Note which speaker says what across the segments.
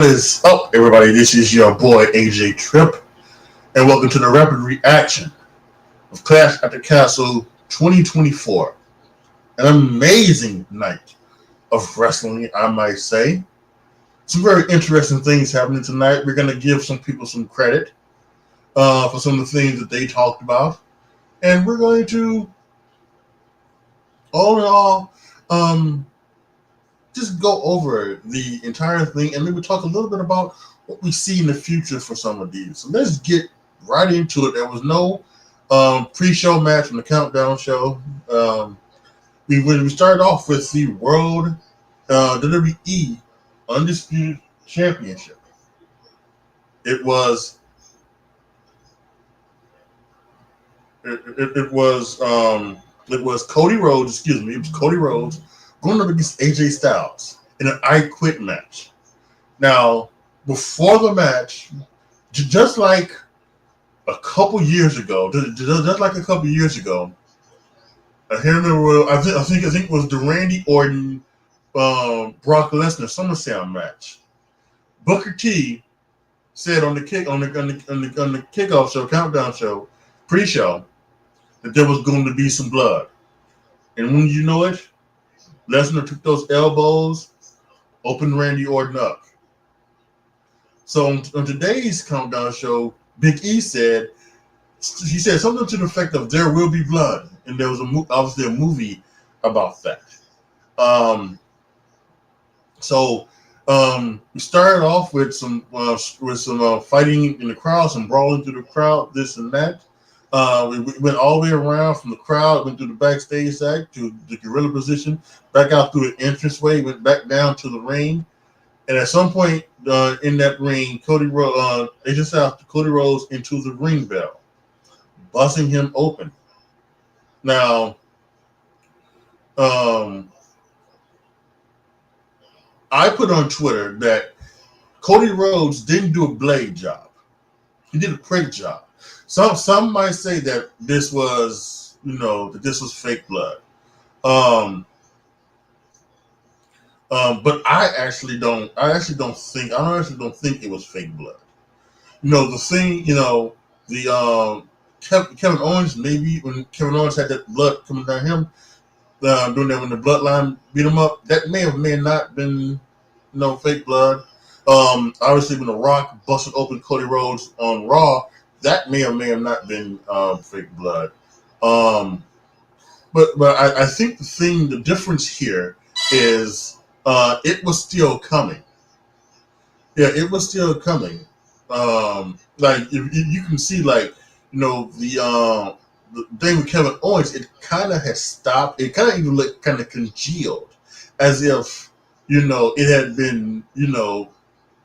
Speaker 1: What is up, everybody? This is your boy AJTRIP, and welcome to the rapid reaction of Clash at the Castle 2024. An amazing night of wrestling, I might say. Some very interesting things happening tonight. We're going to give some people some credit for some of the things that they talked about, and we're going to, all in all, just go over the entire thing and maybe talk a little bit about what we see in the future for some of these. So let's get right into it. There was no pre-show match from the Countdown show. We started off with the World WWE Undisputed Championship. It was Cody Rhodes. Excuse me, it was Cody Rhodes going up against AJ Styles in an I Quit match. Now, before the match, just like a couple years ago, I can't remember. I think it was the Randy Orton, Brock Lesnar SummerSlam match. Booker T said on the kickoff show, Countdown show, pre-show, that there was going to be some blood, and when you know it, Lesnar took those elbows, opened Randy Orton up. So on today's Countdown show, Big E said something to the effect of "there will be blood," and there was obviously a movie about that. We started off with some fighting in the crowd, some brawling through the crowd, this and that. We went all the way around from the crowd, went through the backstage act to the gorilla position, back out through the entranceway, went back down to the ring, and at some point in that ring, they just out Cody Rhodes into the ring bell, busting him open. Now, I put on Twitter that Cody Rhodes didn't do a blade job; he did a prick job. Some might say that this was, that this was fake blood. But I actually don't think it was fake blood. The thing, Kevin Owens, maybe when Kevin Owens had that blood coming down him, doing that when the bloodline beat him up, that may have not been, fake blood. Obviously when The Rock busted open Cody Rhodes on Raw, that may have not been fake blood. But I think the difference here is it was still coming. Yeah, it was still coming. Like if you can see, the thing with Kevin Owens, it kind of had stopped. It kind of even looked kind of congealed, as if it had been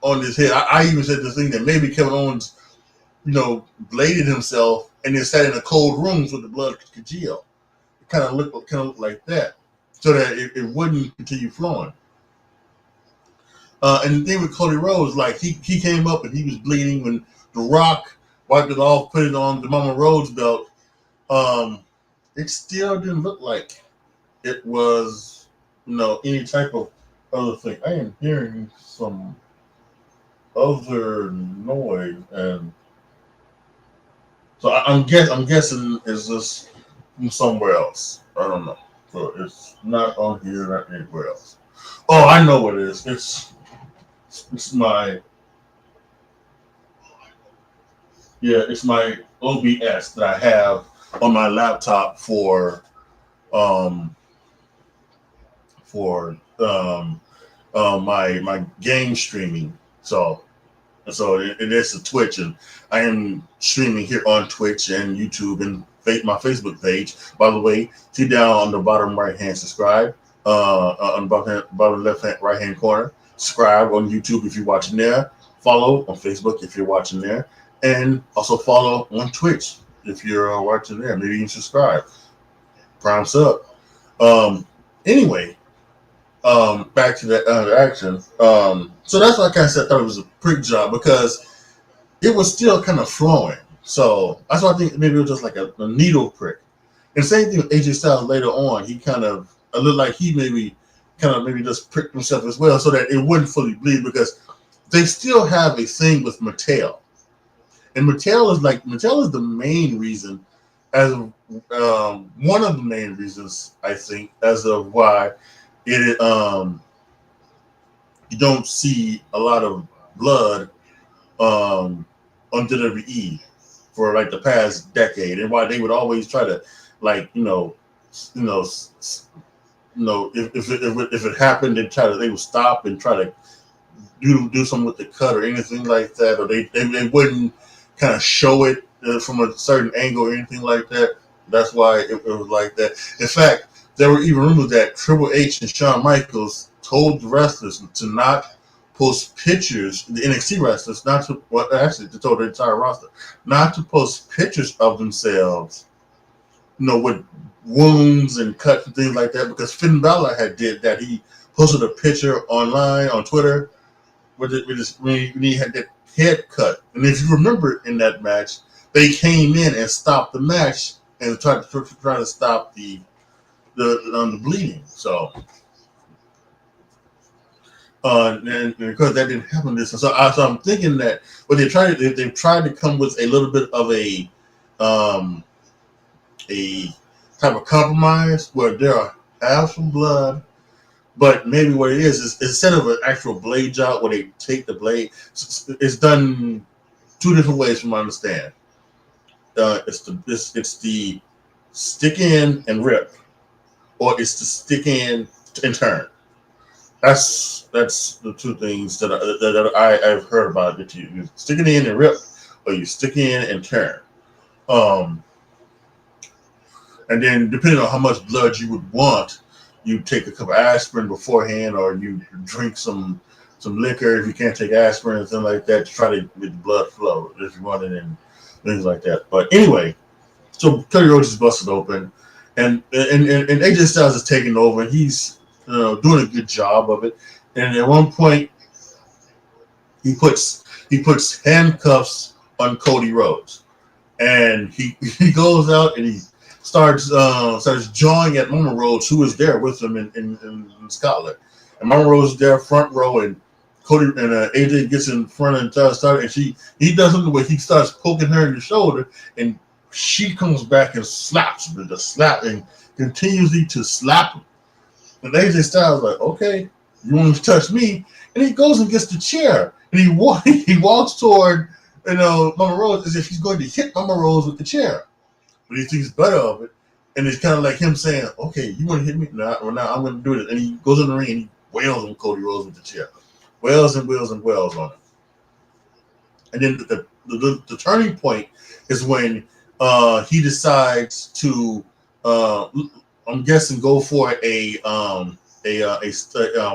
Speaker 1: on his head. I even said the thing that maybe Kevin Owens bladed himself and then sat in a cold room so the blood could congeal. It kind of looked like that, so that it wouldn't continue flowing. And the thing with Cody Rhodes, like he came up and he was bleeding when The Rock wiped it off, put it on the Mama Rhodes belt. It still didn't look like it was, any type of other thing. I am hearing some other noise, and so I'm guessing is this from somewhere else. I don't know. So it's not on here, not anywhere else. Oh, I know what it is. It's my OBS that I have on my laptop for my game streaming. So it is a Twitch, and I am streaming here on Twitch and YouTube and my Facebook page. By the way, see down on the bottom right hand, subscribe. On the bottom left hand right hand corner, subscribe on YouTube if you're watching there. Follow on Facebook if you're watching there, and also follow on Twitch if you're watching there. Maybe you can subscribe. Prime sub. Anyway. Back to that action. So that's why I kind of said I thought it was a prick job, because it was still kind of flowing. So that's why I think maybe it was just like a needle prick. And same thing with AJ Styles later on. He kind of looked like he maybe just pricked himself as well, so that it wouldn't fully bleed, because they still have a thing with Mattel, and Mattel is the main reason, as one of the main reasons I think as of why it you don't see a lot of blood on WWE for like the past decade, and why they would always try to like you know if it happened, they would stop and try to do something with the cut or anything like that, or they wouldn't kind of show it from a certain angle or anything like that. That's why it was like that. In fact, there were even rumors that Triple H and Shawn Michaels told the wrestlers to not post pictures, the NXT wrestlers, not to, well, actually, they told the entire roster, not to post pictures of themselves, with wounds and cuts and things like that, because Finn Balor had did that. He posted a picture online on Twitter when he had that head cut. And if you remember in that match, they came in and stopped the match and tried to stop the bleeding. So, and because that didn't happen, so I'm thinking that what they've tried to come with a little bit of a type of compromise where there have some blood. But maybe what it is instead of an actual blade job where they take the blade, it's done two different ways from my understanding. It's the stick in and rip, or it's the stick in and turn. That's the two things that I've heard about it. You stick it in and rip, or you stick in and turn. And then depending on how much blood you would want, you take a cup of aspirin beforehand, or you drink some liquor if you can't take aspirin and things like that to try to get the blood flow if you want it, and things like that. But anyway, so Cody Rhodes is busted open, and AJ Styles is taking over, and he's doing a good job of it. And at one point, he puts handcuffs on Cody Rhodes, and he goes out and he starts jawing at Mama Rhodes, who is there with him in Scotland. And Mama Rhodes is there front row, and Cody and AJ gets in front and started, and he does something where he starts poking her in the shoulder, and she comes back and slaps him, and continuously to slap him. And AJ Styles like, okay, you want to touch me? And he goes and gets the chair, and he walks toward Mama Rhodes as if he's going to hit Mama Rhodes with the chair. But he thinks better of it, and it's kind of like him saying, okay, you want to hit me? Now I'm going to do it. And he goes in the ring and he wails on Cody Rhodes with the chair. Wails and wails and wails on him. And then the turning point is when he decides to, I'm guessing, go for a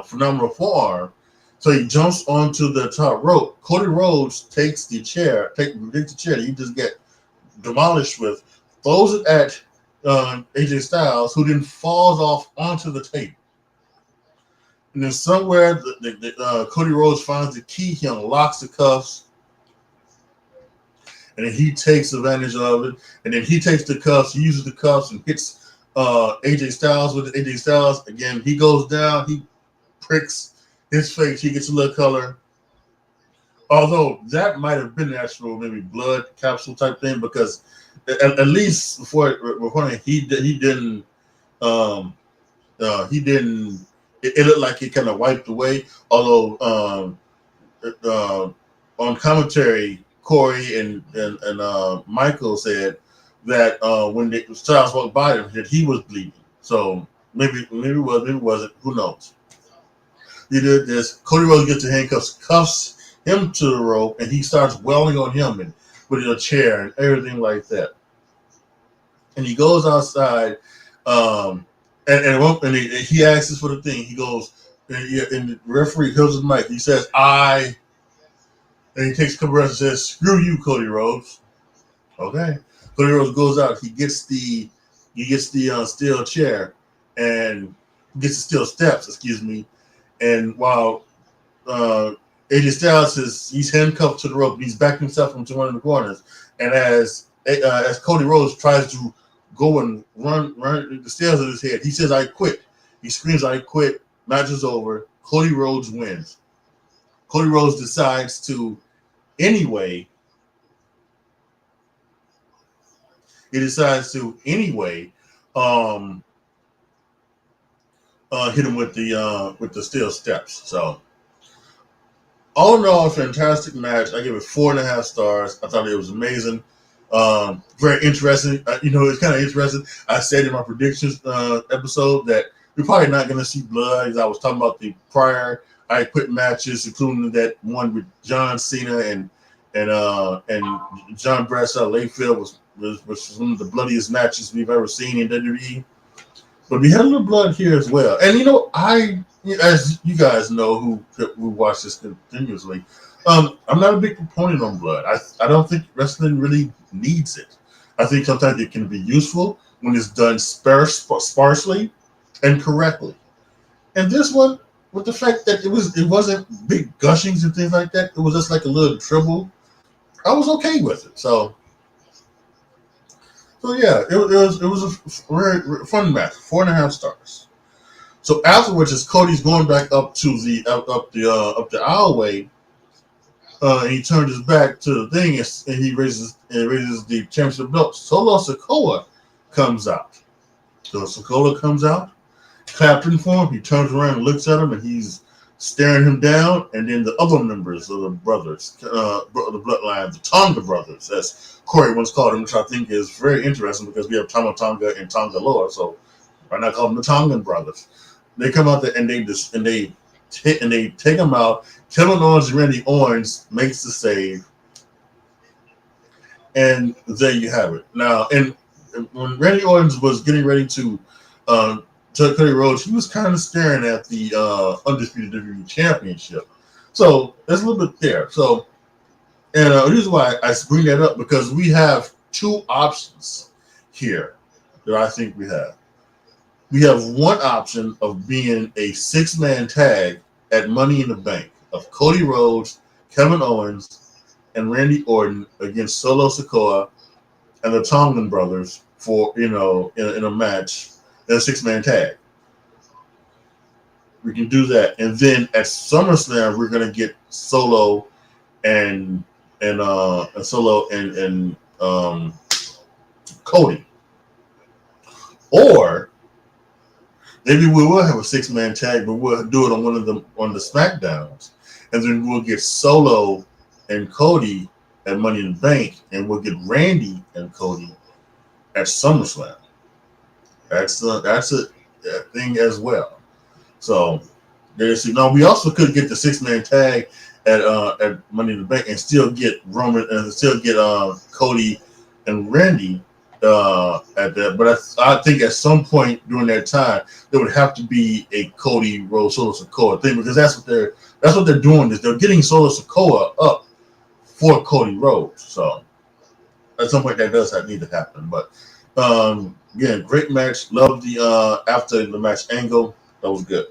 Speaker 1: phenomenal forearm. So he jumps onto the top rope. Cody Rhodes takes the chair that he just get demolished with, throws it at AJ Styles, who then falls off onto the table. And then somewhere, Cody Rhodes finds the key. He unlocks the cuffs, and then he takes advantage of it. And then he takes the cuffs, he uses the cuffs, and hits AJ Styles with AJ Styles. Again, he goes down, he pricks his face, he gets a little color. Although that might have been an actual maybe blood capsule type thing, because at least before he didn't. It looked like it kind of wiped away. Although on commentary, Corey and Michael said that when Styles walked by him, that he was bleeding. So maybe it was, maybe it wasn't. Who knows? He did this. Cody Rhodes gets the handcuffs, cuffs him to the rope, and he starts wailing on him and with a chair and everything like that. And he goes outside, and he asks for the thing. He goes, and the referee holds his mic. He says, "I," and he takes a couple breaths and says, "Screw you, Cody Rhodes." Okay. Cody Rhodes goes out. He gets the steel chair and gets the steel steps. Excuse me. And while AJ Styles he's handcuffed to the rope, he's backing himself into one of the corners, and as Cody Rhodes tries to go and run the stairs of his head, he says, "I quit." He screams, "I quit." Match is over. Cody Rhodes wins. Cody Rhodes decides to anyway. He decides to anyway hit him with the steel steps. So all in all, a fantastic match. I give it 4.5 stars. I thought it was amazing. Very interesting. It's kind of interesting. I said in my predictions episode that we're probably not going to see blood. As I was talking about the prior I quit matches, including that one with John Cena and John Bradshaw Layfield was one of the bloodiest matches we've ever seen in WWE. But we had a little blood here as well. And as you guys know who watch this continuously, I'm not a big proponent on blood. I don't think wrestling really needs it. I think sometimes it can be useful when it's done sparsely and correctly. And this one, with the fact that it wasn't big gushings and things like that, it was just like a little dribble. I was okay with it. So yeah, it was a very fun match. 4.5 stars. So afterwards, as Cody's going back up to the up the aisleway, he turns his back to the thing and he raises the championship belt. Solo Sikoa comes out. So Sikoa comes out, clapping for him. He turns around and looks at him, and he's staring him down. And then the other members of the brothers, the bloodline, the Tonga brothers, as Corey once called them, which I think is very interesting because we have Tama Tonga and Tonga Loa, so why not call them the Tongan brothers? They come out there and they take him out. Kevin Owens and Randy Orton makes the save, and there you have it. Now, and when Randy Orton was getting ready to Cody Rhodes, he was kind of staring at the undisputed WWE Championship. So there's a little bit there. So, and the reason why I bring that up because we have two options here that I think we have. We have one option of being a 6-man tag at Money in the Bank of Cody Rhodes, Kevin Owens, and Randy Orton against Solo Sikoa and the Tongan brothers for in a match, in a 6-man tag. We can do that, and then at SummerSlam we're gonna get Solo and Cody, or maybe we will have a 6-man tag, but we'll do it on the SmackDowns, and then we'll get Solo and Cody at Money in the Bank, and we'll get Randy and Cody at SummerSlam. That's a thing as well. So now we also could get the 6-man tag at Money in the Bank and still get Roman and still get Cody and Randy at that. But I think at some point during that time there would have to be a Cody Rhodes Solo Sikoa thing because that's what they're doing is they're getting Solo Sikoa up for Cody Rhodes. So at some point that does need to happen. But again, great match. Love the after the match angle. That was good.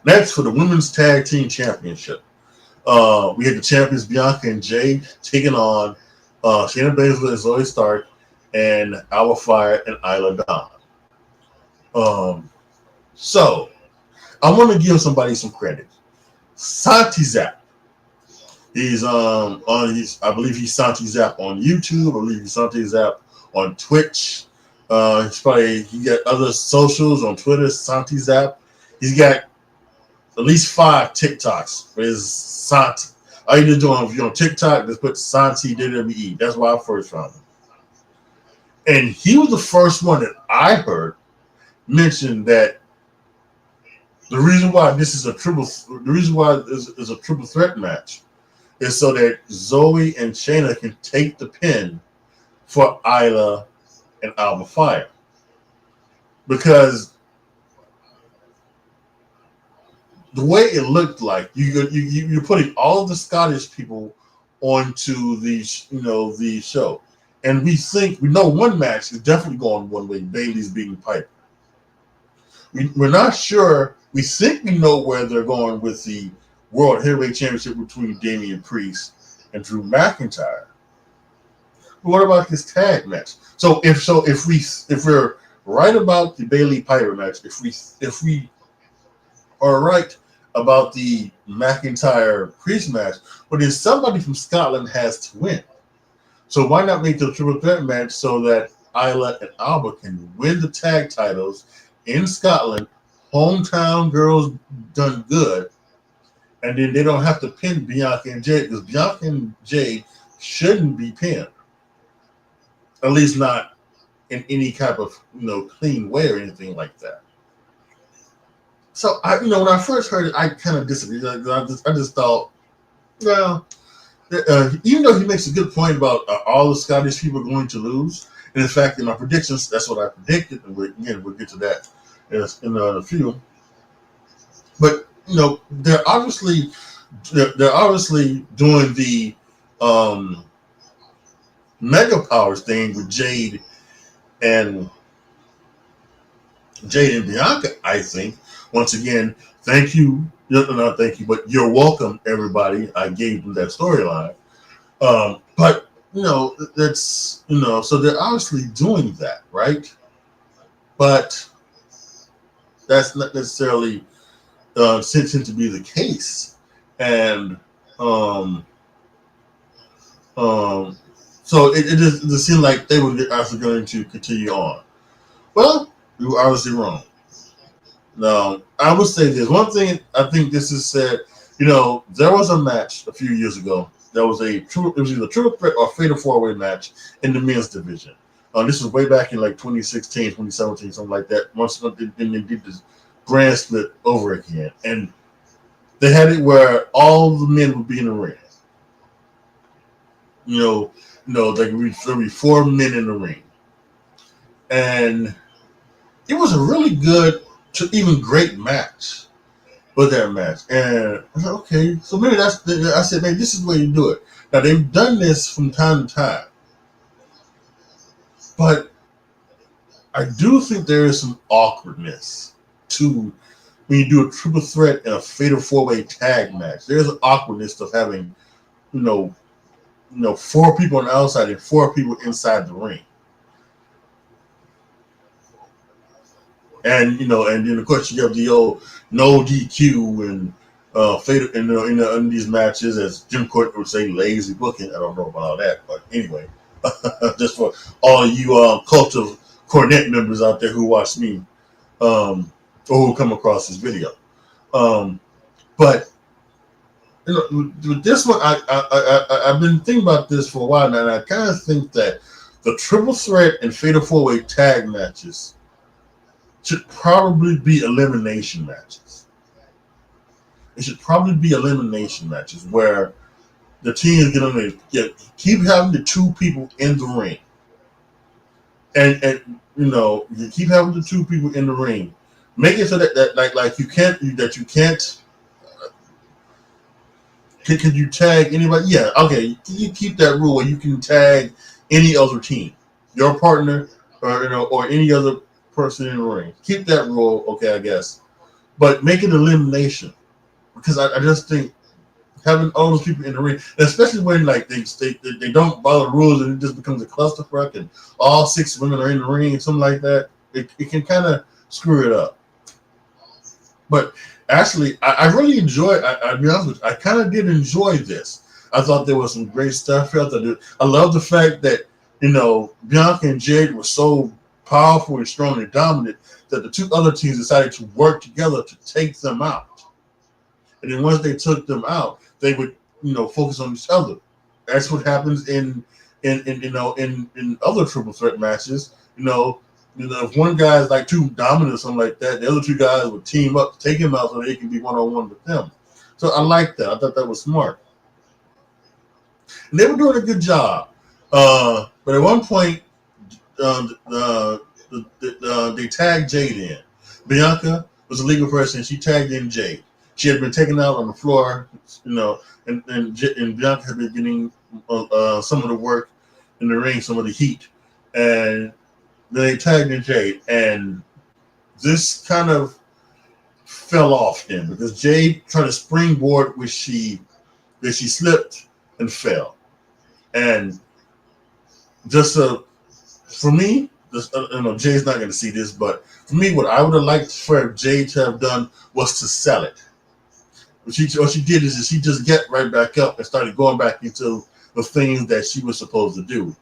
Speaker 1: Next, for the Women's Tag Team Championship, we had the champions Bianca and Jade taking on Shayna Baszler and Zoe Stark and Alba Fire and Isla Dawn. So, I want to give somebody some credit. Santi Zap. He's I believe he's Santi Zap on YouTube. I believe he's Santi Zap on Twitch. He got other socials on Twitter, Santi Zap. He's got at least 5 TikToks for his Santi. All you need to do if you're on TikTok, just put Santi WWE. That's why I first found him. And he was the first one that I heard mention that the reason why this is a triple threat match is so that Zoe and Shayna can take the pin for Isla and Alba Fire. Because the way it looked like you're putting all of the Scottish people onto the show, and we know one match is definitely going one way. Bayley's beating Piper. We're not sure. We think we know where they're going with the World Heavyweight Championship between Damian Priest and Drew McIntyre. But what about this tag match? So if we're right about the Bayley Piper match, if we are right about the McIntyre Priest match, but then somebody from Scotland has to win. So why not make the triple threat match so that Isla and Alba can win the tag titles in Scotland, hometown girls done good, and then they don't have to pin Bianca and Jade, because Bianca and Jade shouldn't be pinned, at least not in any type of clean way or anything like that. So when I first heard it, I kind of disagreed. I just thought, well, even though he makes a good point about all the Scottish people going to lose, and in fact, in my predictions, that's what I predicted, and we'll get to that in a few. But they're obviously doing the Mega Powers thing with Jade and Bianca. I think once again, thank you. Not thank you, but you're welcome, everybody. I gave them that storyline. But that's so they're obviously doing that, right? But that's not necessarily seems to be the case, and so it just seemed like they were actually going to continue on. Well, you were obviously wrong. Now, I would say this one thing. I think this is said. There was a match a few years ago. There was it was either triple threat or fatal four-way match in the men's division. This was way back in like 2016, 2017, something like that. Once they did this grand split over again, and they had it where all the men would be in the ring. There would be 4 men in the ring, and it was a really good to even great match. With that match, and I said, okay, so maybe I said, maybe this is the way you do it. Now they've done this from time to time, but I do think there is some awkwardness to when you do a triple threat and a fatal four-way tag match. There's an awkwardness of having, 4 people on the outside and 4 people inside the ring. And and then of course you have the old no DQ and fatal in these matches, as Jim Cornette would say, lazy booking. I don't know about all that, but anyway, just for all you Cult of Cornette members out there who watch me or who come across this video, but with this one, I've been thinking about this for a while now, and I kind of think that the triple threat and fatal four-way tag matches should probably be elimination matches. It should probably be elimination matches where the team is going to keep having the 2 people in the ring, and you keep having the 2 people in the ring. Make it so that you can't can you tag anybody? Yeah, okay. You keep that rule where you can tag any other team, your partner, or any other person in the ring. Keep that rule, okay, I guess, but make it elimination, because I just think having all those people in the ring, especially when they don't follow the rules and it just becomes a clusterfuck and all 6 women are in the ring and something like that, it can kind of screw it up. But actually, I really enjoyed. I'll be honest with you, I kind of did enjoy this. I thought there was some great stuff here. I love the fact that Bianca and Jade were so powerful and strong and dominant that the 2 other teams decided to work together to take them out. And then once they took them out, they would focus on each other. That's what happens in other triple threat matches. If one guy is too dominant or something like that, the other 2 guys would team up to take him out so they can be one-on-one with them. So I like that. I thought that was smart. And they were doing a good job. But at one point, they tagged Jade in. Bianca was a legal person. She tagged in Jade. She had been taken out on the floor, and Bianca had been getting some of the work in the ring, some of the heat. And they tagged in Jade. And this kind of fell off him because Jade tried to springboard, which she slipped and fell. And just for me, Jay's not going to see this, but for me, what I would have liked for Jay to have done was to sell it. What she did is she just get right back up and started going back into the things that she was supposed to do.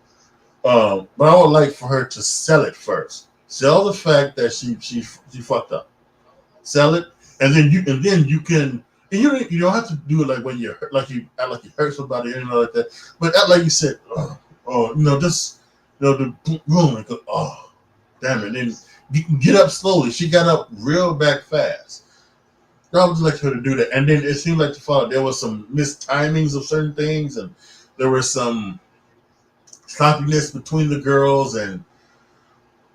Speaker 1: But I would like for her to sell it first. Sell the fact that she fucked up. Sell it, and then you can. And you don't have to do it like when you're hurt, like you act like you hurt somebody or anything like that. But act like you said, just the boom and go, oh, damn it. And then you can get up slowly. She got up real back fast. I would like her to do that. And then it seemed like there was some mistimings of certain things, and there was some sloppiness between the girls, and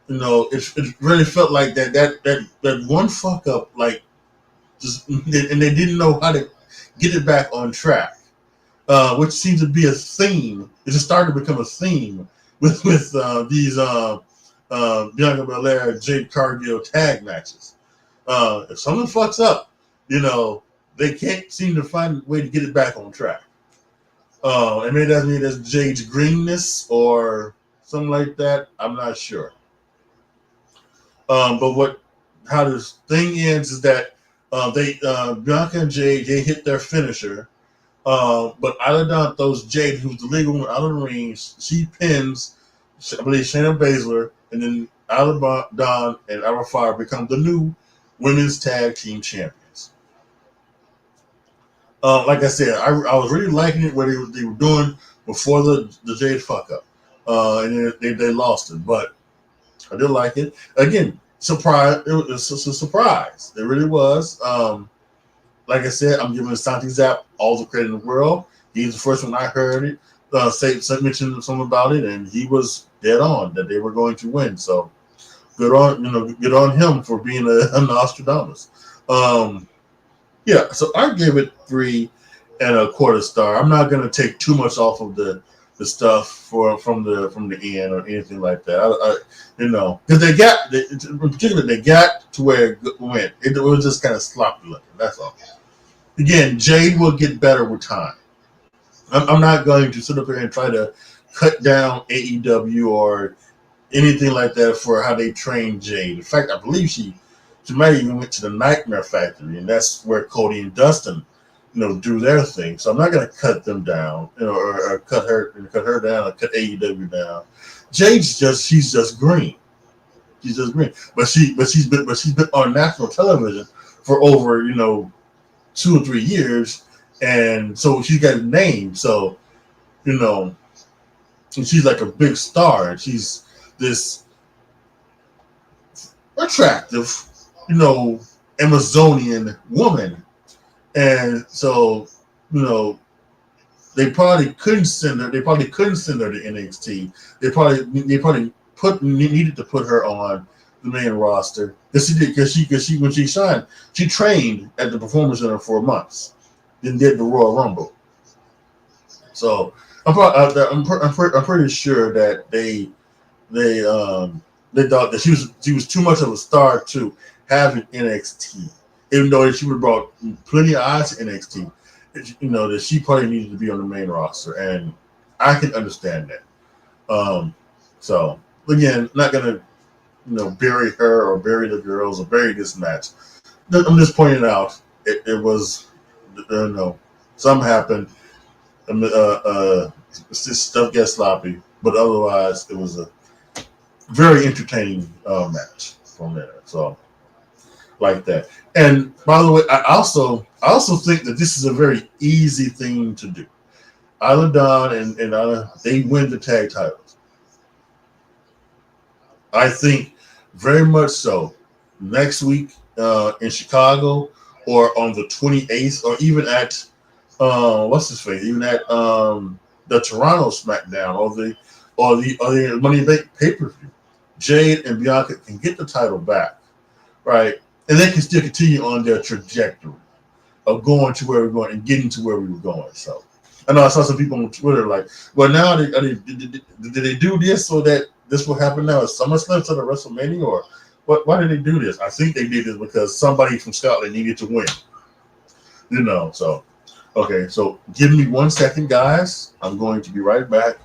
Speaker 1: it really felt like that one fuck up, like just, and they didn't know how to get it back on track, which seems to be a theme. It just started to become a theme with these Bianca Belair Jade Cargill tag matches. If someone fucks up, they can't seem to find a way to get it back on track. And maybe that's Jade's greenness or something like that. I'm not sure. But how this thing ends is that Bianca and Jade, they hit their finisher. But Isla Dawn throws Jade, who's the legal one, out of the ring. She pins, I believe, Shayna Baszler, and then Isla Dawn and Alba Fyre become the new women's tag team champions. Like I said, I was really liking it what they were doing before the Jade fuck up, and then they lost it. But I did like it. Again, surprise! It was a surprise. It really was. Like I said, I'm giving Santi Zap all the credit in the world. He's the first one I heard it. Mentioned something about it, and he was dead on that they were going to win. So good on him for being a Nostradamus. Yeah, so I gave it 3.25 stars. I'm not going to take too much off of the stuff from the end or anything like that. Because they got to where it went. It was just kind of sloppy looking. That's all. Again, Jade will get better with time. I'm not going to sit up here and try to cut down AEW or anything like that for how they train Jade. In fact, I believe she might even went to the Nightmare Factory, and that's where Cody and Dustin, do their thing. So I'm not going to cut them down, or cut her down, or cut AEW down. Jade's she's just green. She's just green, but she's been on national television for over 2 or 3 years, and so she's got a name. So and she's like a big star, and she's this attractive, Amazonian woman. And so, they probably couldn't send her. They probably couldn't send her to NXT. They probably needed to put her on the main roster because she when she signed, she trained at the Performance Center for months, then did the Royal Rumble. So I'm pretty sure that they thought that she was too much of a star to have an NXT. Even though she would have brought plenty of eyes to NXT, that she probably needed to be on the main roster, and I can understand that. So again, not gonna bury her or bury the girls or bury this match. I'm just pointing out it was something happened. Stuff gets sloppy, but otherwise it was a very entertaining match from there. So like that. And by the way, I also think that this is a very easy thing to do. Isla Dawn and Isla, they win the tag titles. I think very much so. Next week in Chicago, or on the 28th, or even at what's his face? Even at the Toronto SmackDown or the Money in the Bank pay-per-view, Jade and Bianca can get the title back, right? And they can still continue on their trajectory of going to where we're going and getting to where we were going. So I know I saw some people on Twitter like, well, now did they do this so that this will happen now at SummerSlam instead of WrestleMania, or what? Why did they do this? I think they did this because somebody from Scotland needed to win. So okay, so give me 1 second, guys. I'm going to be right back.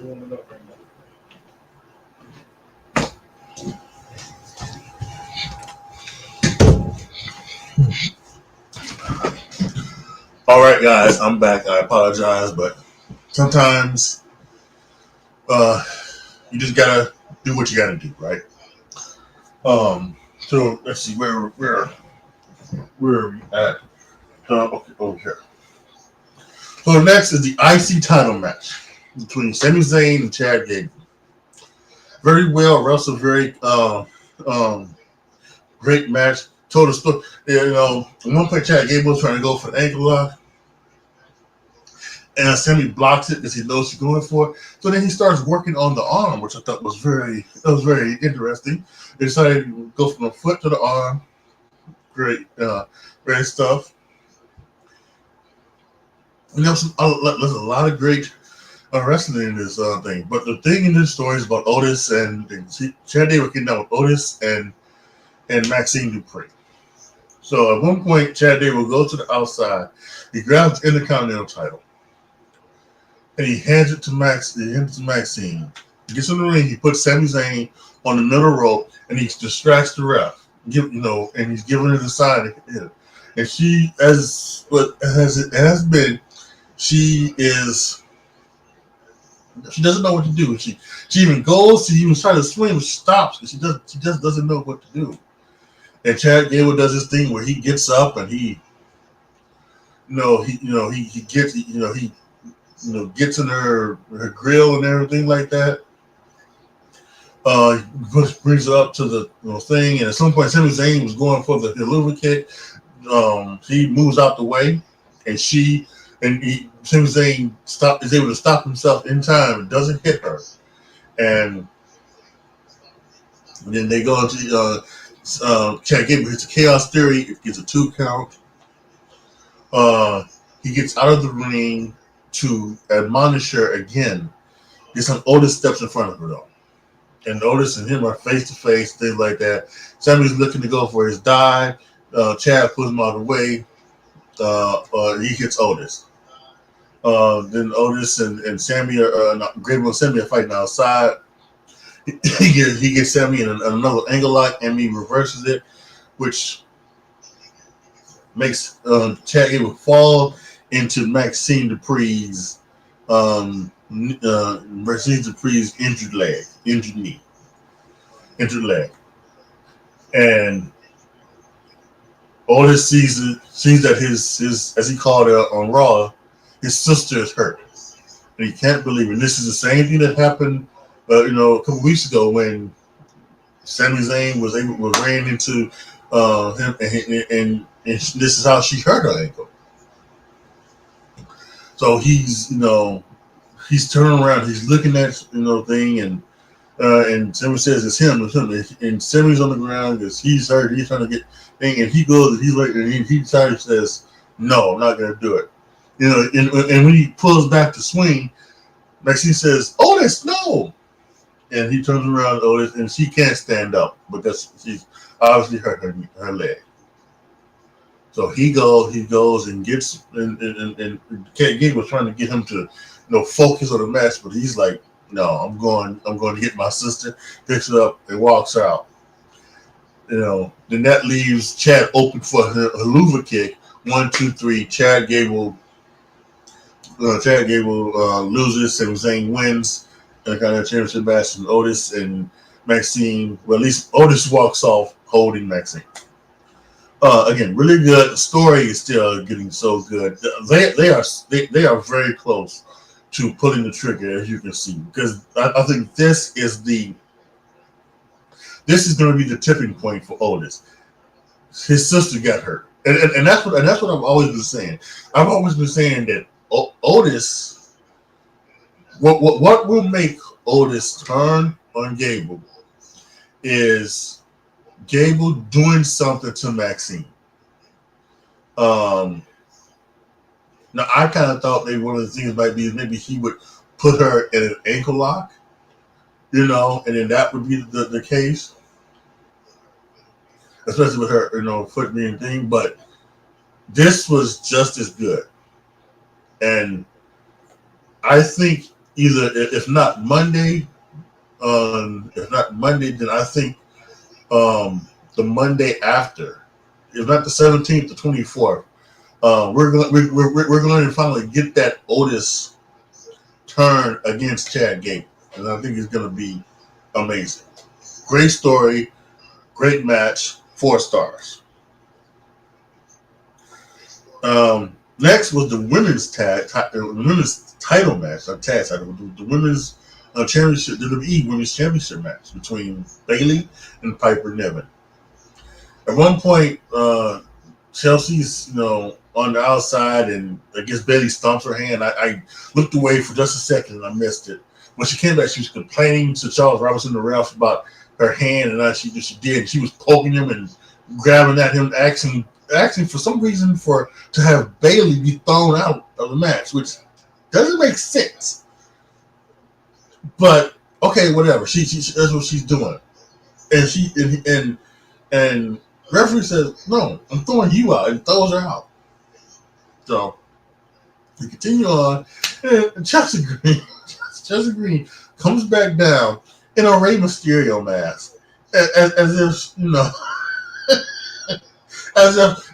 Speaker 2: warming up right now.
Speaker 1: All right, guys, I'm back. I apologize, but sometimes you just gotta do what you gotta do, right? So let's see where we're at. Okay, over here. So next is the IC title match between Sami Zayn and Chad Gable. Very well wrestled, very great match. Told us, at one point Chad Gable was trying to go for the ankle lock, and Sami blocks it because he knows she's going for it. So then he starts working on the arm, which I thought was very interesting. They decided to go from the foot to the arm. Great stuff. And there's a lot of great wrestling in this thing. But the thing in this story is about Otis and Chad Gable getting down with Otis and Maxine Dupree. So at one point, Chad Gable goes to the outside. He grabs the Intercontinental title. And he hands it to Maxine. He gets in the ring. He puts Sami Zayn on the middle rope, and he distracts the ref. And he's giving her the sign. And she, as it has been, she doesn't know what to do. She even goes to even try to swing, but she stops because she just doesn't know what to do. And Chad Gable does this thing where he gets up and he gets in her grill and everything like that. Brings her up to the thing, and at some point, Sami Zayn was going for the Helluva Kick. He moves out the way, and Sami Zayn is able to stop himself in time and doesn't hit her. And then they go into Chad Gable hits a Chaos Theory. It gets a 2 count. He gets out of the ring to admonish her again. Otis steps in front of her though. And Otis and him are face to face, things like that. Sammy's looking to go for his dive. Chad pulls him out of the way. He hits Otis. Then Otis and Sammy Gable and Sammy are fighting outside. He gets Sammy in another angle lock, and he reverses it, which makes Chad Gable fall into Maxine Dupree's injured knee, injured leg, and Otis sees that his as he called it on Raw, his sister is hurt, and he can't believe it. And this is the same thing that happened, a couple weeks ago when Sami Zayn ran into him, and this is how she hurt her ankle. So he's turning around, he's looking at thing, and Sammy says it's him, and Sammy's on the ground because he's hurt, he's trying to get thing, and he goes, and he says, "No, I'm not gonna do it." And when he pulls back to swing, Maxine says, "Otis, no!" And he turns around, Otis, and she can't stand up because she's obviously hurt her leg. So he goes and gets, and Cat Gig was trying to get him to, focus on the match, but he's like, "No, I'm going to get my sister." Picks it up and walks out. Then that leaves Chad open for her Helluva Kick. 1, 2, 3. Chad Gable loses. Sami Zayn wins. And got a championship match from Otis and Maxine. Well, at least Otis walks off holding Maxine. Again, really good. The story is still getting so good. They are very close to pulling the trigger, as you can see, because I think this is going to be the tipping point for Otis. His sister got hurt, and that's what I've always been saying. I've always been saying that Otis. What will make Otis turn on Gable is Gable doing something to Maxine. Now I kind of thought maybe one of the things might be is maybe he would put her in an ankle lock, and then that would be the case, especially with her, foot being thing. But this was just as good, and I think either if not Monday, then I think the Monday after, if not the 17th, the 24th, we're going to finally get that Otis turn against Chad Gable, and I think it's going to be amazing. Great story, great match, 4 stars. Next was the women's title match, not tag title, the women's championship, WWE women's championship match between Bayley and Piper Niven. At one point, Chelsea's on the outside, and I guess Bayley stomps her hand. I looked away for just a second and I missed it. When she came back, she was complaining to Charles Robinson, the ref, about her hand, and she did. She was poking him and grabbing at him, asking for some reason to have Bayley be thrown out of the match, which doesn't make sense. But okay, whatever. She that's what she's doing, and referee says, "No, I'm throwing you out," and throws her out. So we continue on, and Chelsea Green comes back down in a Rey Mysterio mask, as if as if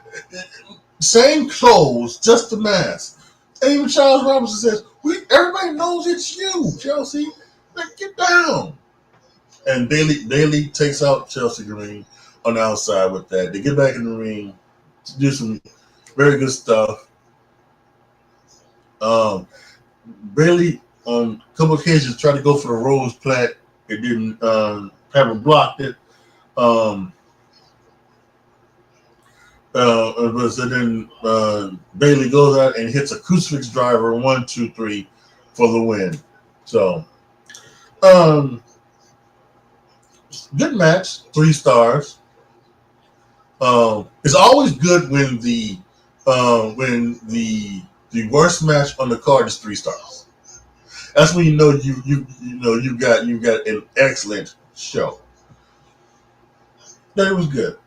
Speaker 1: same clothes, just the mask. And even Charles Robinson says, everybody knows it's you, Chelsea. Like, get down. And Bayley takes out Chelsea Green on the outside with that. They get back in the ring to do some very good stuff. Bayley on a couple occasions tried to go for the Rose Plat. It didn't. Pepper blocked it. So then Bayley goes out and hits a crucifix driver 1, 2, 3 for the win. So, good match, 3 stars. It's always good when the worst match on the card is 3 stars. That's when you know you got an excellent show. That it was good.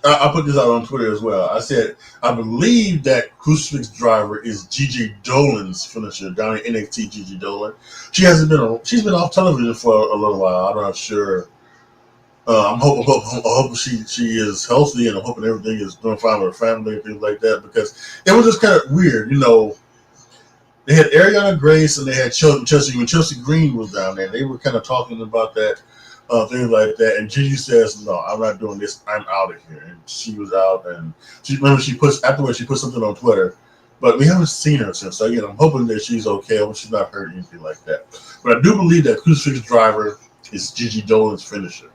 Speaker 1: I put this out on Twitter as well. I said, I believe that Crucifix Driver is Gigi Dolan's finisher down in NXT. Gigi Dolan. She's been off television for a little while. I'm not sure. I'm hoping she is healthy, and I'm hoping everything is doing fine with her family and things like that, because it was just kind of weird. They had Ariana Grace and they had Chelsea. When Chelsea Green was down there, they were kind of talking about that. Things like that, and Gigi says, "No, I'm not doing this. I'm out of here." And she was out, and afterwards she put something on Twitter, but we haven't seen her since. So again, I'm hoping that she's okay. I hope she's not hurt or anything like that. But I do believe that Crucifix Driver is Gigi Dolan's finisher.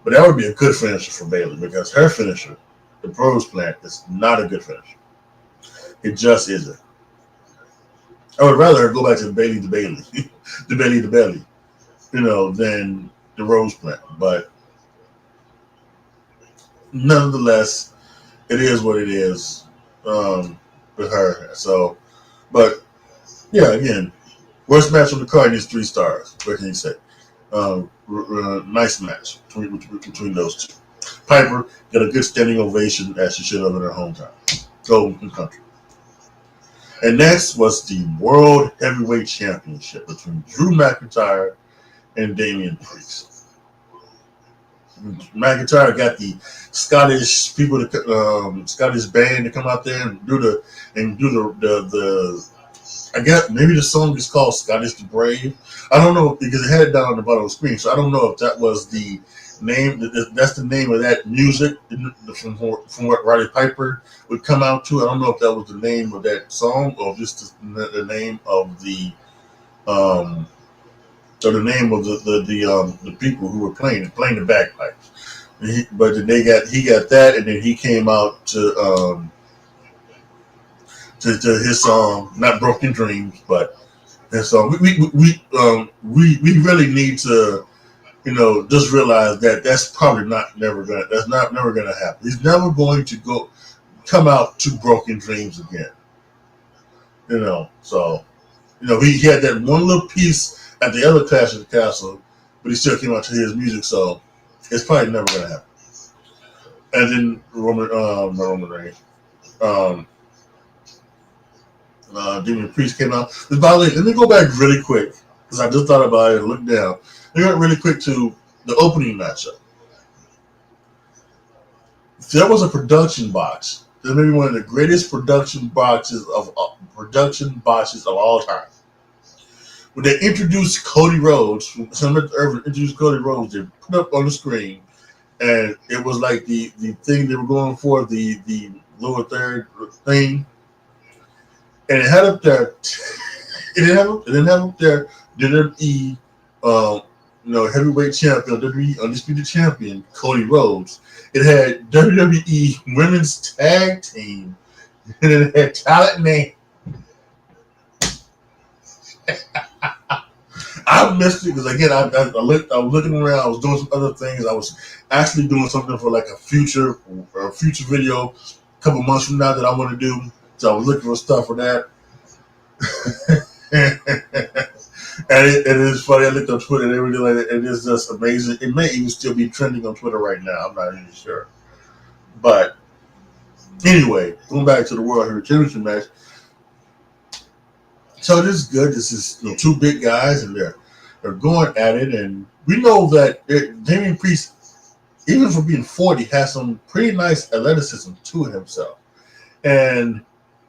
Speaker 1: But that would be a good finisher for Bayley, because her finisher, the Rose Plant, is not a good finisher. It just isn't. I would rather her go back to Bayley to Bayley, the Bayley to Bayley, than the Rose Plant. But nonetheless, it is what it is with her. So, but yeah, again, worst match on the card is 3 stars. What can you say? Nice match between those two. Piper got a good standing ovation, as she should have in her hometown, Golden Country. And next was the World Heavyweight Championship between Drew McIntyre and Damian Priest. McIntyre got the Scottish people, Scottish band to come out there and do the I guess maybe the song is called Scottish the Brave. I don't know, because it had it down on the bottom of the screen, so I don't know if that was the name. That's the name of that music from what Roddy Piper would come out to. I don't know if that was the name of that song or just the name of the or the name of the people who were playing the bagpipes. But then he got that, and then he came out to his song, not Broken Dreams, but his song. We really need to, just realize that that's probably never gonna happen. He's never going to come out to Broken Dreams again. So he had that one little piece at the other Clash of the Castle, but he still came out to his music, so it's probably never gonna happen. And then Roman Reigns. Damian Priest came out. And by the way, let me go back really quick because I just thought about it and looked down. Let me go really quick to the opening matchup. There was a production box. This may be one of the greatest production botches of all time. When they introduced Cody Rhodes, Senator Irvin introduced Cody Rhodes, they put up on the screen, and it was like the thing they were going for, the lower third thing, and it had up there. It didn't have up there WWE, heavyweight champion, WWE undisputed champion Cody Rhodes. It had WWE Women's Tag Team, and it had talent name. I missed it because again, I was looking around. I was doing some other things. I was actually doing something for like a future video a couple months from now that I want to do. So I was looking for stuff for that. And it is funny. I looked up Twitter and everything like that. It is just amazing. It may even still be trending on Twitter right now. I'm not even sure. But anyway, going back to the World Heavyweight Championship match. So this is good. This is two big guys, and they're going at it. And we know that Damian Priest, even for being 40, has some pretty nice athleticism to himself. And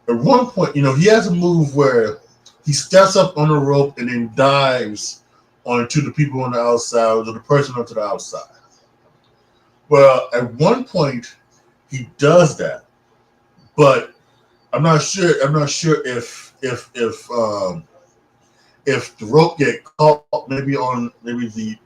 Speaker 1: at one point, he has a move where he steps up on the rope and then dives onto the people on the outside, or the person onto the outside. Well, at one point, he does that, but I'm not sure if the rope get caught maybe on the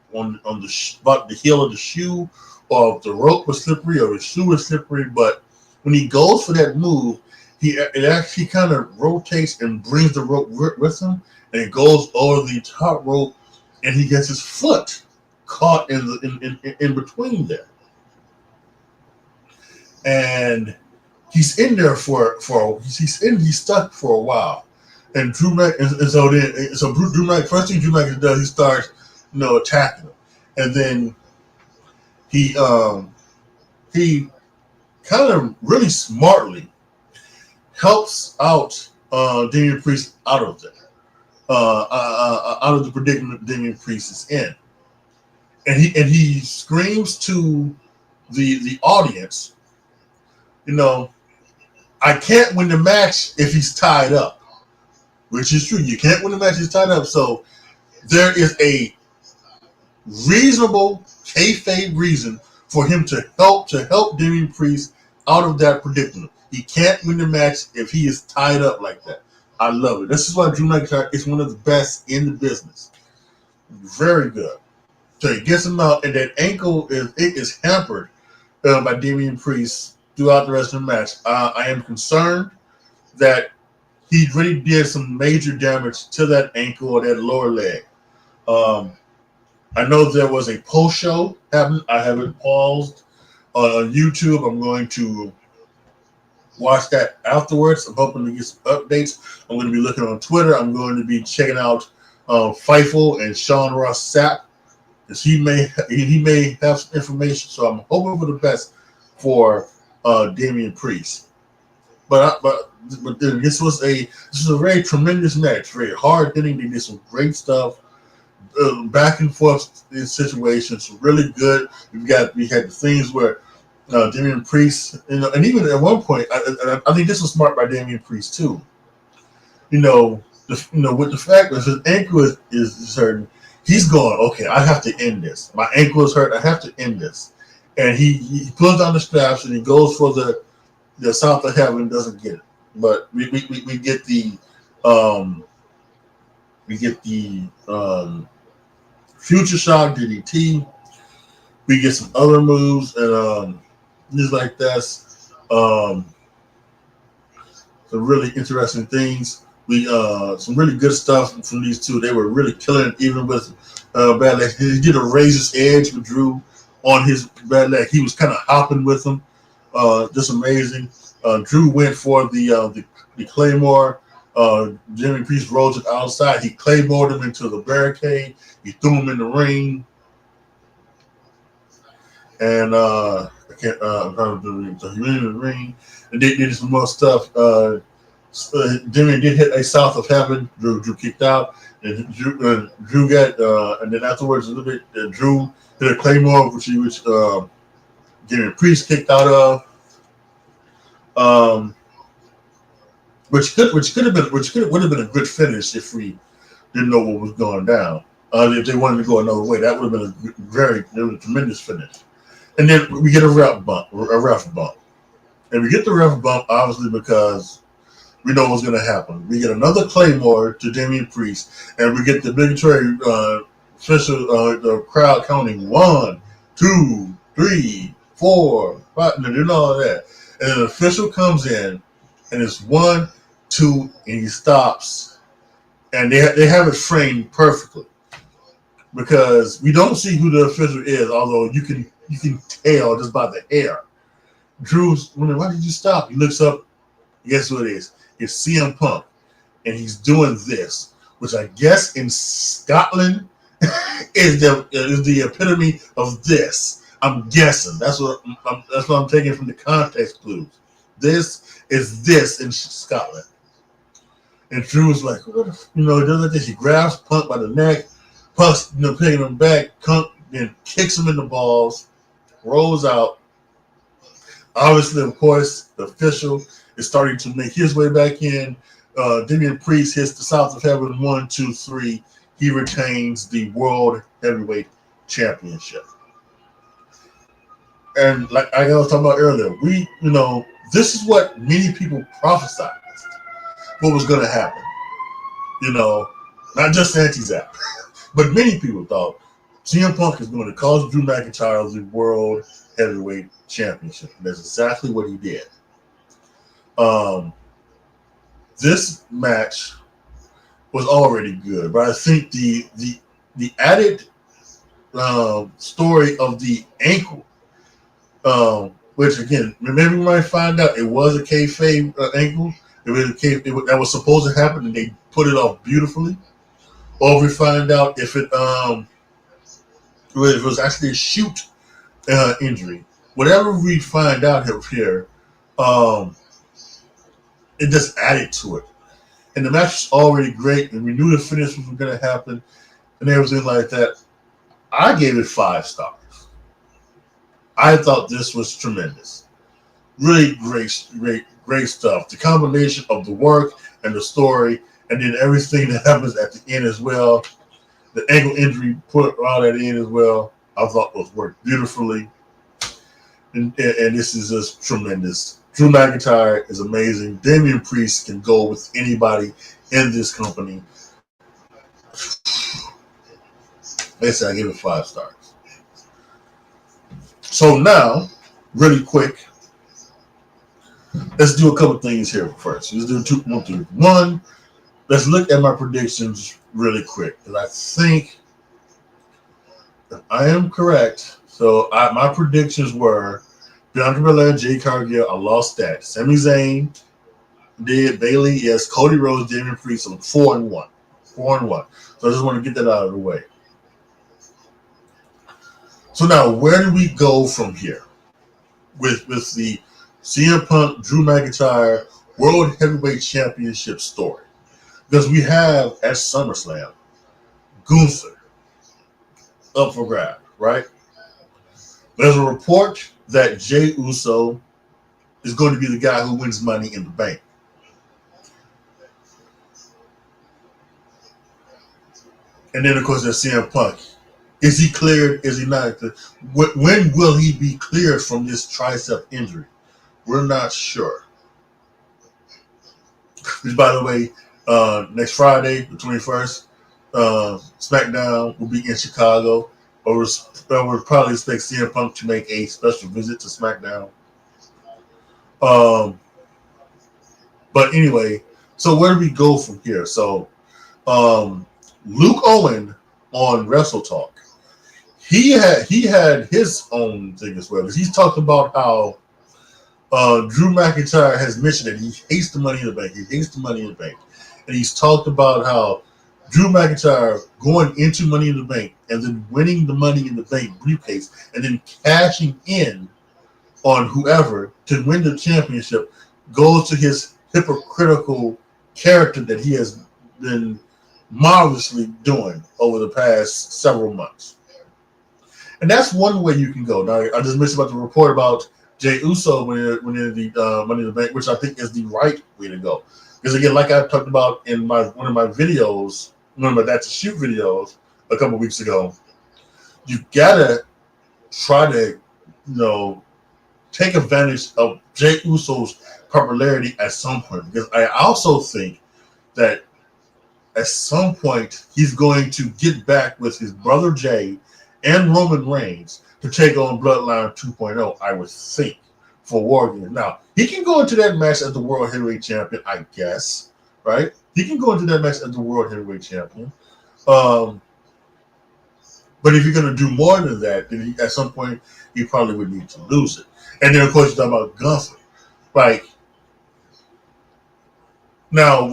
Speaker 1: heel of the shoe, or if the rope was slippery or the shoe was slippery. But when he goes for that move, it actually kind of rotates and brings the rope with him, and it goes over the top rope, and he gets his foot caught in between there, and he's in there he's stuck for a while. And Drew Mac, Drew Mac, first thing Drew Mac does, he starts, attacking him, and then he kind of really smartly helps out Damian Priest out of there, out of the predicament Damian Priest is in, and he screams to the audience, I can't win the match if he's tied up. Which is true. You can't win the match if he's tied up. So there is a reasonable kayfabe reason for him to help Damian Priest out of that predicament. He can't win the match if he is tied up like that. I love it. This is why Drew McIntyre is one of the best in the business. Very good. So he gets him out, and that ankle is hampered by Damian Priest throughout the rest of the match. I am concerned that he really did some major damage to that ankle or that lower leg. I know there was a post show happening. I have it paused on YouTube. I'm going to watch that afterwards. I'm hoping to get some updates. I'm going to be looking on Twitter. I'm going to be checking out Fightful and Sean Ross Sapp, because he may have some information. So I'm hoping for the best for Damian Priest. But this was a very tremendous match, very hard hitting. They did some great stuff, back and forth in situations, really good. We had the things where Damian Priest, and even at one point, I think this was smart by Damian Priest too. With the fact that his ankle is hurting, he's going, okay, I have to end this. My ankle is hurt. I have to end this, and he pulls down the straps and he goes for the South of Heaven, doesn't get it, but we get the Future Shock DDT. We get some other moves and things like that. Some really interesting things. We some really good stuff from these two. They were really killing it, even with bad leg. He did a razor's edge with Drew on his bad leg. He was kind of hopping with him. Just amazing. Drew went for the Claymore. Damian Priest rose it outside. He claymored him into the barricade. He threw him in the ring. And he went in the ring. And they did some more stuff. Damian did hit a south of heaven. Drew kicked out, and Drew got, and then afterwards a little bit, Drew hit a claymore, which Damian Priest kicked out of, which would have been a good finish if we didn't know what was going down. If they wanted to go another way, that would have been a tremendous finish. And then we get a ref bump, and we get the ref bump obviously because we know what's going to happen. We get another claymore to Damian Priest, and we get the obligatory official, the crowd counting 1, 2, 3, 4, 5, and doing all of that. And the official comes in, and it's 1, 2, and he stops, and they have it framed perfectly because we don't see who the official is, although you can tell just by the hair. Drew's wondering, why did you stop? He looks up. Guess who it is? It's CM Punk, and he's doing this, which I guess in Scotland is the epitome of this. I'm guessing that's what I'm taking from the context clues. This is this in Scotland, and Drew's like, what? Does like this. He grabs Punk by the neck, Punk's picking him back. Punk then kicks him in the balls, rolls out. Obviously, of course, the official is starting to make his way back in. Damian Priest hits the South of Heaven 1, 2, 3. He retains the World Heavyweight Championship. And like I was talking about earlier, this is what many people prophesized what was going to happen. Not just Anti-Zap, but many people thought CM Punk is going to cost Drew McIntyre the World Heavyweight Championship. And that's exactly what he did. This match was already good, but I think the added story of the ankle, which again, maybe we might find out it was a kayfabe ankle. That was supposed to happen, and they put it off beautifully. Or we find out if it was actually a shoot injury. Whatever we find out here, it just added to it. And the match was already great, and we knew the finish was going to happen, and everything like that. I gave it 5 stars. I thought this was tremendous. Really great stuff. The combination of the work and the story, and then everything that happens at the end as well. The ankle injury put all that in as well. I thought was worked beautifully. And this is just tremendous. Drew McIntyre is amazing. Damian Priest can go with anybody in this company. They say I give it 5 stars. So now, really quick, let's do a couple things here first. Let's do 2, 1, 3. 1, let's look at my predictions really quick, because I think if I am correct. So my predictions were Bianca Belair, Jade Cargill. I lost that. Sami Zayn did. Bayley, yes. Cody Rhodes, Damian Priest. So 4-1. 4-1. So I just want to get that out of the way. So now, where do we go from here with the CM Punk, Drew McIntyre World Heavyweight Championship story? Because we have at SummerSlam Gunther up for grab, right? There's a report that Jey Uso is going to be the guy who wins Money in the Bank. And then, of course, there's CM Punk. Is he cleared? Is he not? When will he be cleared from this tricep injury? We're not sure. Which, by the way, next Friday, the 21st, SmackDown will be in Chicago. Or we'll probably expect CM Punk to make a special visit to SmackDown. But anyway, so where do we go from here? So Luke Owen on Wrestle Talk, he had his own thing as well. He's talked about how Drew McIntyre has mentioned that he hates the Money in the Bank. He hates the Money in the Bank. And he's talked about how Drew McIntyre going into Money in the Bank and then winning the Money in the Bank briefcase and then cashing in on whoever to win the championship goes to his hypocritical character that he has been marvelously doing over the past several months. And that's one way you can go. Now, I just mentioned about the report about Jey Uso winning the Money in the Bank, which I think is the right way to go. Because again, like I talked about in one of my videos, one of my That's a Shoot videos a couple weeks ago, you gotta try to, take advantage of Jey Uso's popularity at some point. Because I also think that at some point he's going to get back with his brother Jay and Roman Reigns to take on Bloodline 2.0, I would think, for War Games. Now, he can go into that match as the World Heavyweight Champion, I guess, right? He can go into that match as the World Heavyweight Champion. But if you're going to do more than that, then at some point, he probably would need to lose it. And then, of course, you're talking about Gunther. Like, now,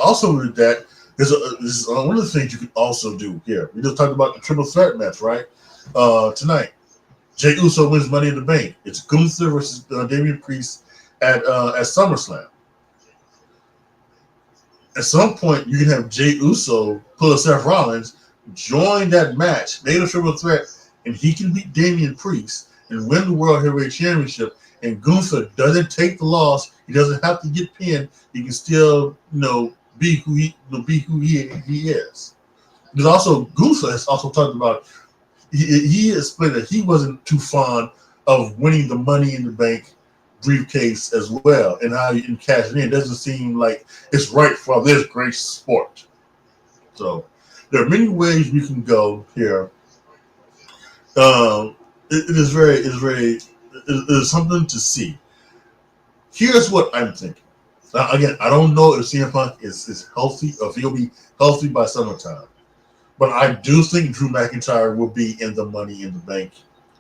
Speaker 1: also with that, this is one of the things you can also do here. We just talked about the triple threat match, right? Tonight, Jey Uso wins Money in the Bank. It's Gunther versus Damian Priest at SummerSlam. At some point, you can have Jey Uso pull a Seth Rollins, join that match, make a triple threat, and he can beat Damian Priest and win the World Heavyweight Championship. And Gunther doesn't take the loss. He doesn't have to get pinned. He can still, be who he is. There's also Gunther has also talked about. He explained that he wasn't too fond of winning the Money in the Bank briefcase as well, and how you can cash it in. It doesn't seem like it's right for this great sport. So there are many ways we can go here. It is something to see. Here's what I'm thinking. Now, again, I don't know if CM Punk is healthy or if he'll be healthy by summertime. But I do think Drew McIntyre will be in the Money in the Bank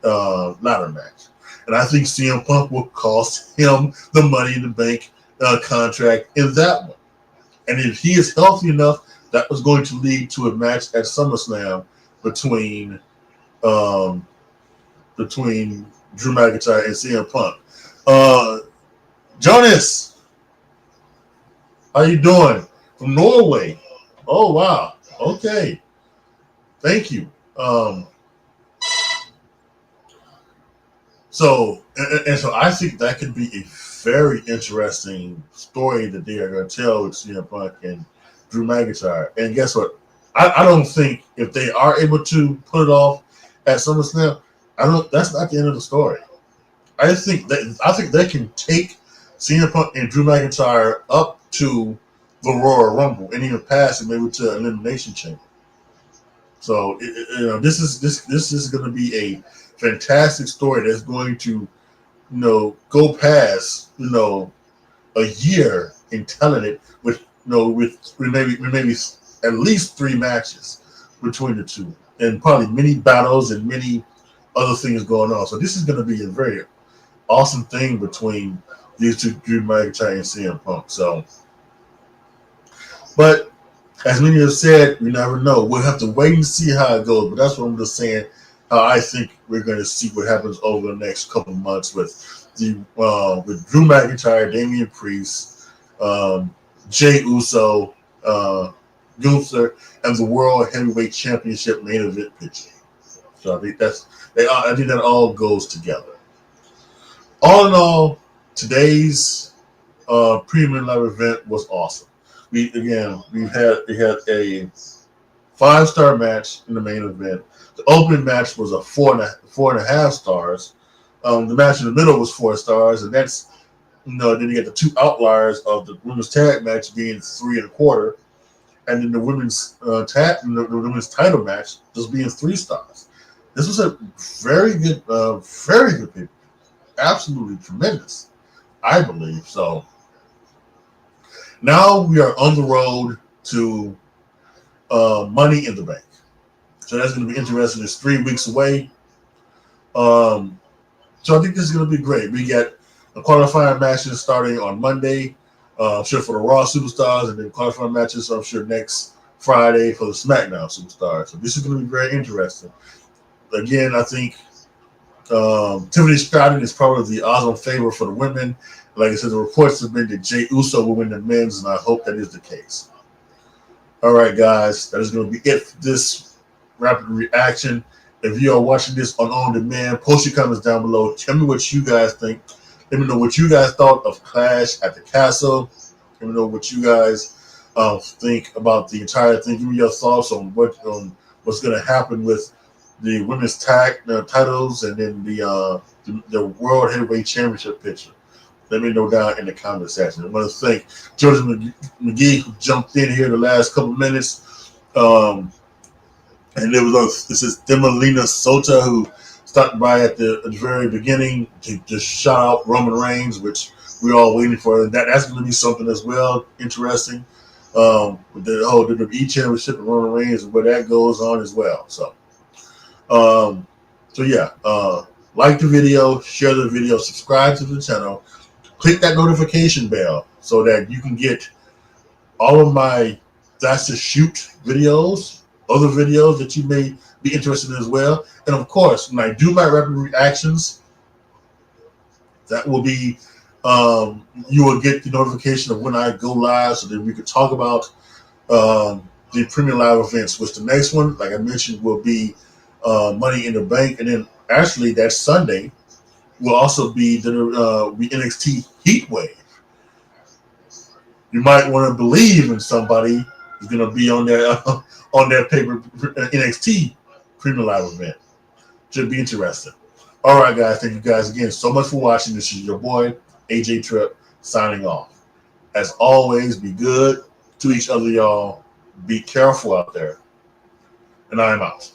Speaker 1: ladder match. And I think CM Punk will cost him the Money in the Bank contract in that one. And if he is healthy enough, that was going to lead to a match at SummerSlam between Drew McIntyre and CM Punk. Jonas, how you doing? From Norway. Oh, wow. Okay. Thank you. So I think that could be a very interesting story that they are going to tell with CM Punk and Drew McIntyre. And guess what? I don't think if they are able to put it off at SummerSlam, that's not the end of the story. I think they can take CM Punk and Drew McIntyre up to the Royal Rumble and even pass it maybe to an Elimination Chamber. So this is going to be a fantastic story that's going to go past a year in telling it with maybe at least 3 matches between the two and probably many battles and many other things going on. So this is going to be a very awesome thing between these two, Drew McIntyre and CM Punk. So, but as many have said, we never know. We'll have to wait and see how it goes. But that's what I'm just saying. How I think we're going to see what happens over the next couple of months with Drew McIntyre, Damian Priest, Jey Uso, Gunther, and the World Heavyweight Championship main event picture. So I think that all goes together. All in all, today's premium live event was awesome. We had a 5-star match in the main event. The opening match was a 4.5 stars. The match in the middle was 4 stars, and that's then you get the 2 outliers of the women's tag match being 3.25, and then the women's title match just being 3 stars. This was a very good pay-per-view. Absolutely tremendous, I believe. So now we are on the road to Money in the Bank. So that's going to be interesting. It's 3 weeks away. So I think this is going to be great. We get a qualifying matches starting on Monday, I'm sure for the Raw Superstars, and then qualifying matches, I'm sure, next Friday for the SmackDown Superstars. So this is going to be very interesting. Again, I think Tiffany Stratton is probably the odds-on favorite for the women. Like I said, the reports have been that Jey Uso will win the men's, and I hope that is the case. All right, guys, that is going to be it for this rapid reaction. If you are watching this on demand, post your comments down below. Tell me what you guys think. Let me know what you guys thought of Clash at the Castle. Let me know what you guys think about the entire thing. Give me your thoughts on what's going to happen with the women's tag titles and then the World Heavyweight Championship picture. Let me know down in the comment section. I want to thank Jordan McGee who jumped in here the last couple minutes. And this is Demelina Sota who stopped by at the very beginning to just shout out Roman Reigns, which we're all waiting for. That's going to be something as well interesting with the whole WWE Championship and Roman Reigns and where that goes on as well. So yeah, like the video, share the video, subscribe to the channel. Click that notification bell so that you can get all of my That's the Shoot videos, other videos that you may be interested in as well. And of course, when I do my rapid reactions, that will be, you will get the notification of when I go live so that we could talk about the premium live events, which the next one, like I mentioned, will be Money in the Bank. And then actually that Sunday will also be the NXT Heat Wave. You might want to believe in somebody who's going to be on that paper NXT Premium Live event. Should be interesting. All right, guys. Thank you guys again so much for watching. This is your boy AJTRIP signing off. As always, be good to each other, y'all. Be careful out there. And I am out.